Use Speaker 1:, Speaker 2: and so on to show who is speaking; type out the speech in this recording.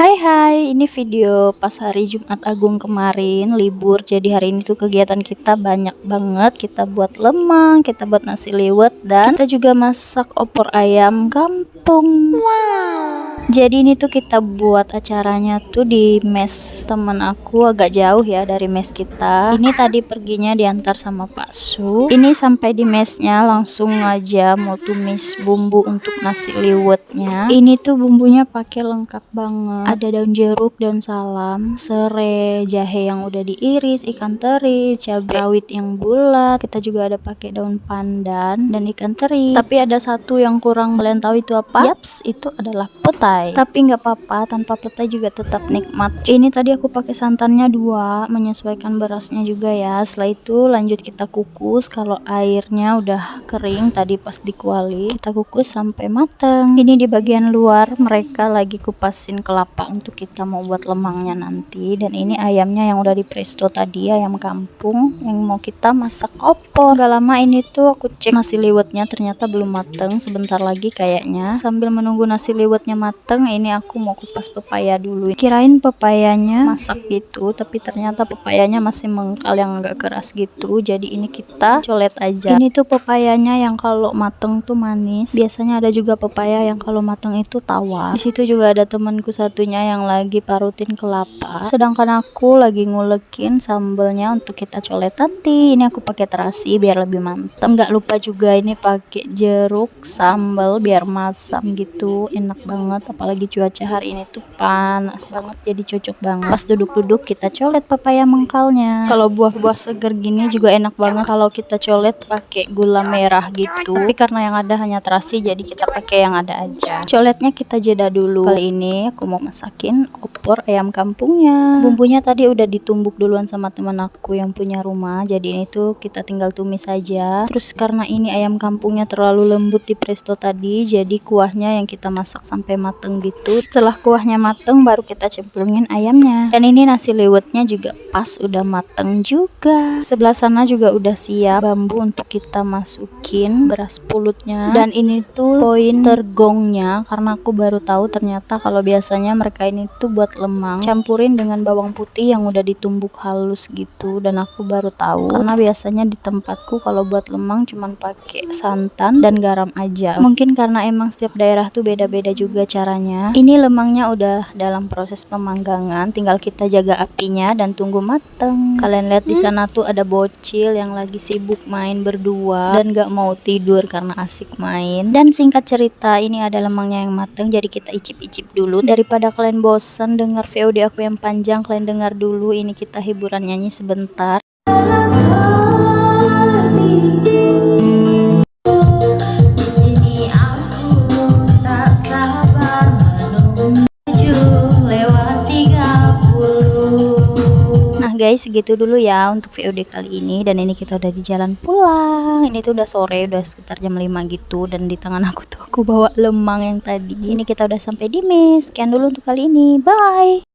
Speaker 1: Hai, ini video pas hari Jumat Agung kemarin libur. Jadi hari ini tuh kegiatan kita banyak banget. Kita buat lemang, kita buat nasi liwet, dan kita juga masak opor ayam kampung. Jadi ini tuh kita buat acaranya tuh di mes temen aku, agak jauh ya dari mes kita. Ini tadi perginya diantar sama Pak Su. Ini sampai di mesnya langsung aja mau tumis bumbu untuk nasi liwetnya. Ini tuh bumbunya pakai lengkap banget. Ada daun jeruk, daun salam, serai, jahe yang udah diiris, ikan teri, cabai rawit yang bulat. Kita juga ada pakai daun pandan dan ikan teri. Tapi ada satu yang kurang, kalian tahu itu apa? Yaps, itu adalah petai. Tapi nggak apa-apa, tanpa petai juga tetap nikmat. Ini tadi aku pakai santannya 2, menyesuaikan berasnya juga ya. Setelah itu lanjut kita kukus. Kalau airnya udah kering tadi pas dikuali, kita kukus sampai mateng. Ini di bagian luar mereka lagi kupasin kelapa untuk kita mau buat lemangnya nanti. Dan ini ayamnya yang udah di presto tadi, ayam kampung yang mau kita masak opor. Gak lama ini tuh aku cek nasi liwetnya, ternyata belum mateng. Sebentar lagi kayaknya. Sambil menunggu nasi liwetnya mateng, ini aku mau kupas pepaya dulu. Kirain pepayanya masak gitu, tapi ternyata pepayanya masih mengkal yang agak keras gitu. Jadi ini kita colet aja. Ini tuh pepayanya yang kalau mateng tuh manis. Biasanya ada juga pepaya yang kalau mateng itu tawar. Di situ juga ada temanku satunya yang lagi parutin kelapa. Sedangkan aku lagi ngulekin sambelnya untuk kita colet nanti. Ini aku pakai terasi biar lebih mantap. Nggak lupa juga ini pakai jeruk sambal biar masam gitu. Enak banget. Apalagi cuaca hari ini tuh panas banget, jadi cocok banget. Pas duduk-duduk kita colet pepaya mengkalnya. Kalau buah-buah seger gini juga enak banget kalau kita colet pakai gula merah gitu. Tapi karena yang ada hanya terasi, jadi kita pakai yang ada aja. Coletnya kita jeda dulu. Kali ini aku mau masakin opor ayam kampungnya. Bumbunya tadi udah ditumbuk duluan sama teman aku yang punya rumah. Jadi ini tuh kita tinggal tumis saja. Terus karena ini ayam kampungnya terlalu lembut di presto tadi, jadi kuahnya yang kita masak sampai mateng gitu. Setelah kuahnya mateng baru kita cemplungin ayamnya. Dan ini nasi liwetnya juga pas udah mateng juga. Sebelah sana juga udah siap bambu untuk kita masukin beras pulutnya. Dan ini tuh poin tergongnya, karena aku baru tahu ternyata kalau biasanya mereka ini tuh buat lemang campurin dengan bawang putih yang udah ditumbuk halus gitu. Dan aku baru tahu karena biasanya di tempatku kalau buat lemang cuman pakai santan dan garam aja. Mungkin karena emang setiap daerah tuh beda-beda juga caranya. Ini lemangnya udah dalam proses pemanggangan, tinggal kita jaga apinya dan tunggu mateng. Kalian lihat di sana tuh ada bocil yang lagi sibuk main berdua dan gak mau tidur karena asik main. Dan singkat cerita, ini ada lemangnya yang mateng, jadi kita icip-icip dulu. Daripada kalian bosan dengar VOD aku yang panjang, kalian dengar dulu. Ini kita hiburan nyanyi sebentar. Guys, segitu dulu ya untuk VOD kali ini. Dan ini kita udah di jalan pulang. Ini tuh udah sore, udah sekitar jam 5 gitu. Dan di tangan aku tuh aku bawa lemang yang tadi. Ini kita udah sampai di mes. Sekian dulu untuk kali ini, bye.